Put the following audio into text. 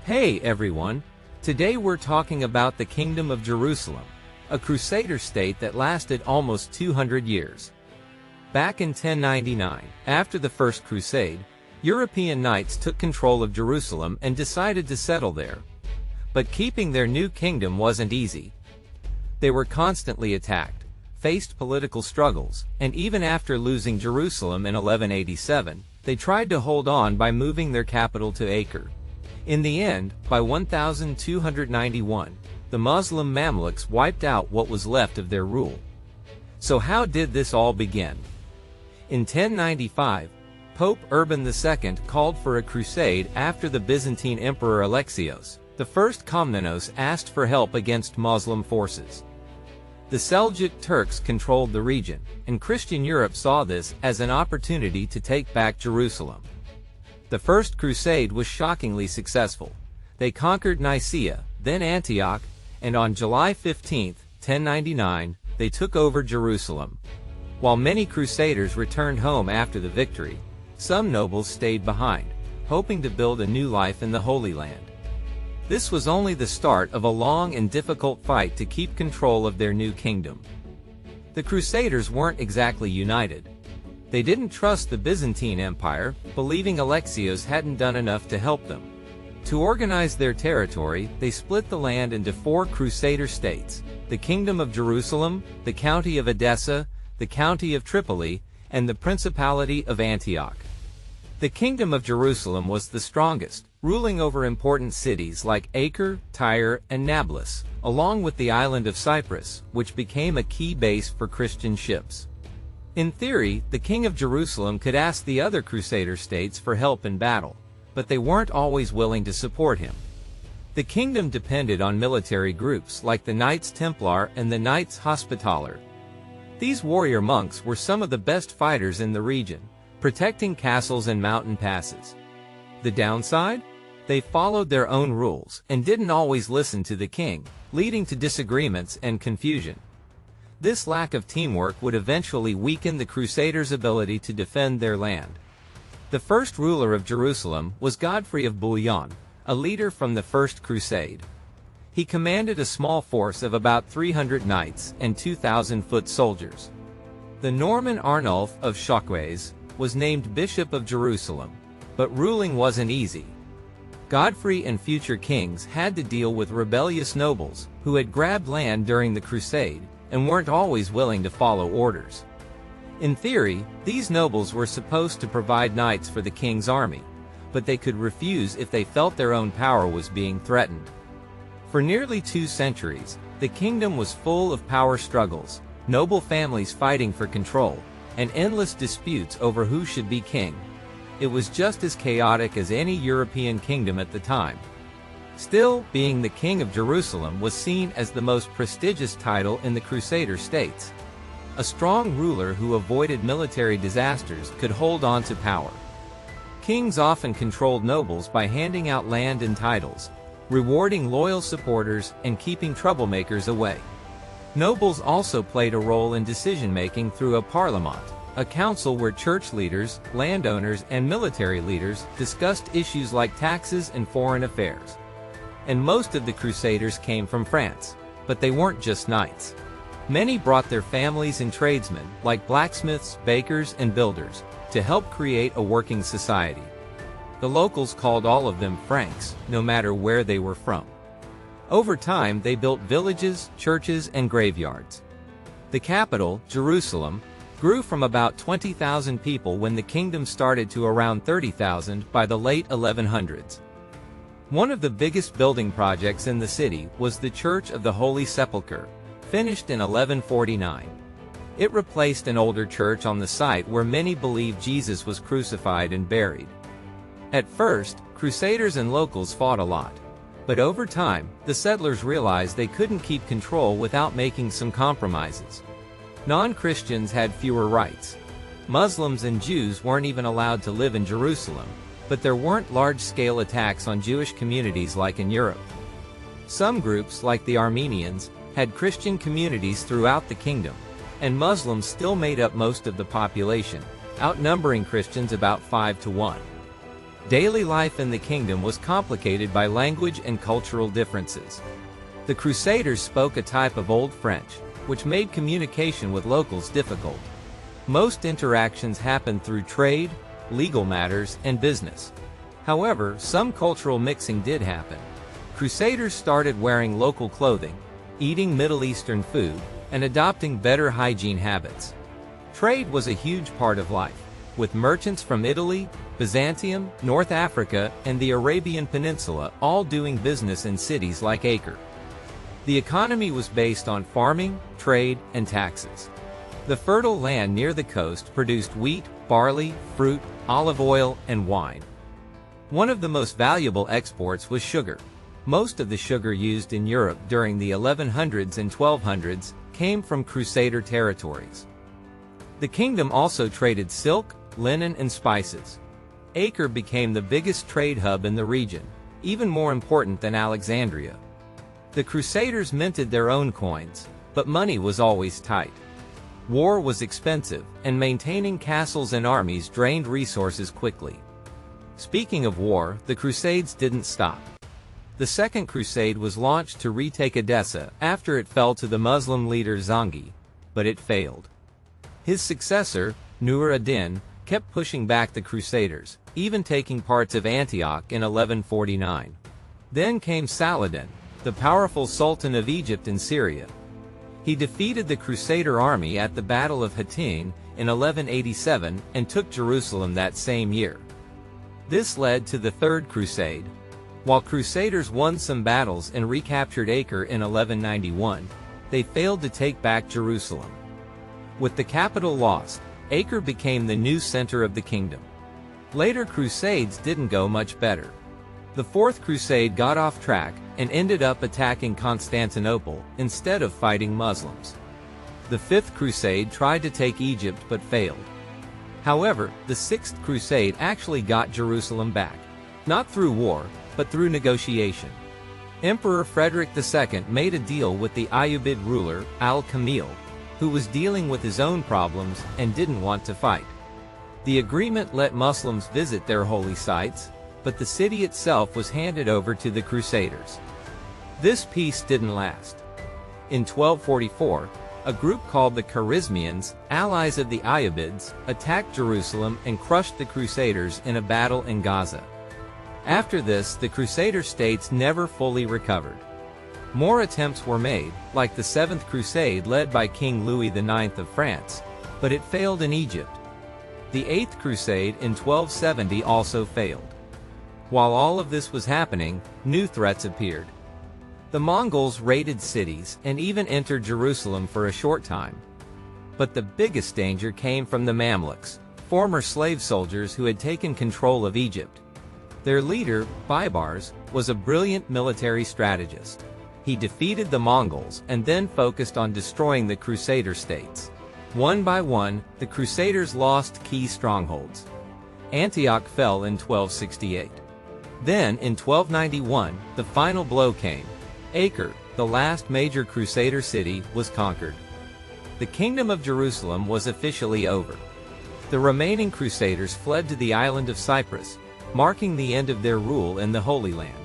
Hey everyone! Today we're talking about the Kingdom of Jerusalem, a Crusader state that lasted almost 200 years. Back in 1099, after the First Crusade, European knights took control of Jerusalem and decided to settle there. But keeping their new kingdom wasn't easy. They were constantly attacked, faced political struggles, and even after losing Jerusalem in 1187, they tried to hold on by moving their capital to Acre. In the end, by 1291, the Muslim Mamluks wiped out what was left of their rule. So how did this all begin? In 1095, Pope Urban II called for a crusade after the Byzantine Emperor Alexios, the first Komnenos, asked for help against Muslim forces. The Seljuk Turks controlled the region, and Christian Europe saw this as an opportunity to take back Jerusalem. The First Crusade was shockingly successful. They conquered Nicaea, then Antioch, and on July 15, 1099, they took over Jerusalem. While many Crusaders returned home after the victory, some nobles stayed behind, hoping to build a new life in the Holy Land. This was only the start of a long and difficult fight to keep control of their new kingdom. The Crusaders weren't exactly united. They didn't trust the Byzantine Empire, believing Alexios hadn't done enough to help them. To organize their territory, they split the land into 4 Crusader states: the Kingdom of Jerusalem, the County of Edessa, the County of Tripoli, and the Principality of Antioch. The Kingdom of Jerusalem was the strongest, ruling over important cities like Acre, Tyre, and Nablus, along with the island of Cyprus, which became a key base for Christian ships. In theory, the King of Jerusalem could ask the other Crusader states for help in battle, but they weren't always willing to support him. The kingdom depended on military groups like the Knights Templar and the Knights Hospitaller. These warrior monks were some of the best fighters in the region, protecting castles and mountain passes. The downside? They followed their own rules and didn't always listen to the king, leading to disagreements and confusion. This lack of teamwork would eventually weaken the Crusaders' ability to defend their land. The first ruler of Jerusalem was Godfrey of Bouillon, a leader from the First Crusade. He commanded a small force of about 300 knights and 2,000 foot soldiers. The Norman Arnulf of Chocques was named Bishop of Jerusalem, but ruling wasn't easy. Godfrey and future kings had to deal with rebellious nobles who had grabbed land during the Crusade and weren't always willing to follow orders. In theory, these nobles were supposed to provide knights for the king's army, but they could refuse if they felt their own power was being threatened. For nearly 2 centuries, the kingdom was full of power struggles, noble families fighting for control, and endless disputes over who should be king. It was just as chaotic as any European kingdom at the time. Still, being the King of Jerusalem was seen as the most prestigious title in the Crusader states. A strong ruler who avoided military disasters could hold on to power. Kings often controlled nobles by handing out land and titles, rewarding loyal supporters and keeping troublemakers away. Nobles also played a role in decision-making through a parliament, a council where church leaders, landowners, and military leaders discussed issues like taxes and foreign affairs. And most of the Crusaders came from France, but they weren't just knights. Many brought their families and tradesmen, like blacksmiths, bakers, and builders, to help create a working society. The locals called all of them Franks, no matter where they were from. Over time, they built villages, churches, and graveyards. The capital, Jerusalem, grew from about 20,000 people when the kingdom started to around 30,000 by the late 1100s. One of the biggest building projects in the city was the Church of the Holy Sepulchre, finished in 1149. It replaced an older church on the site where many believed Jesus was crucified and buried. At first, Crusaders and locals fought a lot. But over time, the settlers realized they couldn't keep control without making some compromises. Non-Christians had fewer rights. Muslims and Jews weren't even allowed to live in Jerusalem, but there weren't large-scale attacks on Jewish communities like in Europe. Some groups, like the Armenians, had Christian communities throughout the kingdom, and Muslims still made up most of the population, outnumbering Christians about 5 to 1. Daily life in the kingdom was complicated by language and cultural differences. The Crusaders spoke a type of Old French, which made communication with locals difficult. Most interactions happened through trade, legal matters, and business. However, some cultural mixing did happen. Crusaders started wearing local clothing, eating Middle Eastern food, and adopting better hygiene habits. Trade was a huge part of life, with merchants from Italy, Byzantium, North Africa, and the Arabian Peninsula all doing business in cities like Acre. The economy was based on farming, trade, and taxes. The fertile land near the coast produced wheat, barley, fruit, olive oil, and wine. One of the most valuable exports was sugar. Most of the sugar used in Europe during the 1100s and 1200s came from Crusader territories. The kingdom also traded silk, linen, and spices. Acre became the biggest trade hub in the region, even more important than Alexandria. The Crusaders minted their own coins, but money was always tight. War was expensive, and maintaining castles and armies drained resources quickly. Speaking of war, the Crusades didn't stop. The Second Crusade was launched to retake Edessa after it fell to the Muslim leader Zangi, but it failed. His successor, Nur ad-Din, kept pushing back the Crusaders, even taking parts of Antioch in 1149. Then came Saladin, the powerful Sultan of Egypt and Syria. He defeated the Crusader army at the Battle of Hattin in 1187 and took Jerusalem that same year. This led to the Third Crusade. While Crusaders won some battles and recaptured Acre in 1191, they failed to take back Jerusalem. With the capital lost, Acre became the new center of the kingdom. Later Crusades didn't go much better. The Fourth Crusade got off track and ended up attacking Constantinople instead of fighting Muslims. The Fifth Crusade tried to take Egypt but failed. However, the Sixth Crusade actually got Jerusalem back, not through war, but through negotiation. Emperor Frederick II made a deal with the Ayyubid ruler, Al-Kamil, who was dealing with his own problems and didn't want to fight. The agreement let Muslims visit their holy sites, but the city itself was handed over to the Crusaders. This peace didn't last. In 1244, a group called the Kharizmians, allies of the Ayyubids, attacked Jerusalem and crushed the Crusaders in a battle in Gaza. After this, the Crusader states never fully recovered. More attempts were made, like the Seventh Crusade led by King Louis IX of France, but it failed in Egypt. The Eighth Crusade in 1270 also failed. While all of this was happening, new threats appeared. The Mongols raided cities and even entered Jerusalem for a short time. But the biggest danger came from the Mamluks, former slave soldiers who had taken control of Egypt. Their leader, Baibars, was a brilliant military strategist. He defeated the Mongols and then focused on destroying the Crusader states. One by one, the Crusaders lost key strongholds. Antioch fell in 1268. Then, in 1291, the final blow came. Acre, the last major Crusader city, was conquered. The Kingdom of Jerusalem was officially over. The remaining Crusaders fled to the island of Cyprus, marking the end of their rule in the Holy Land.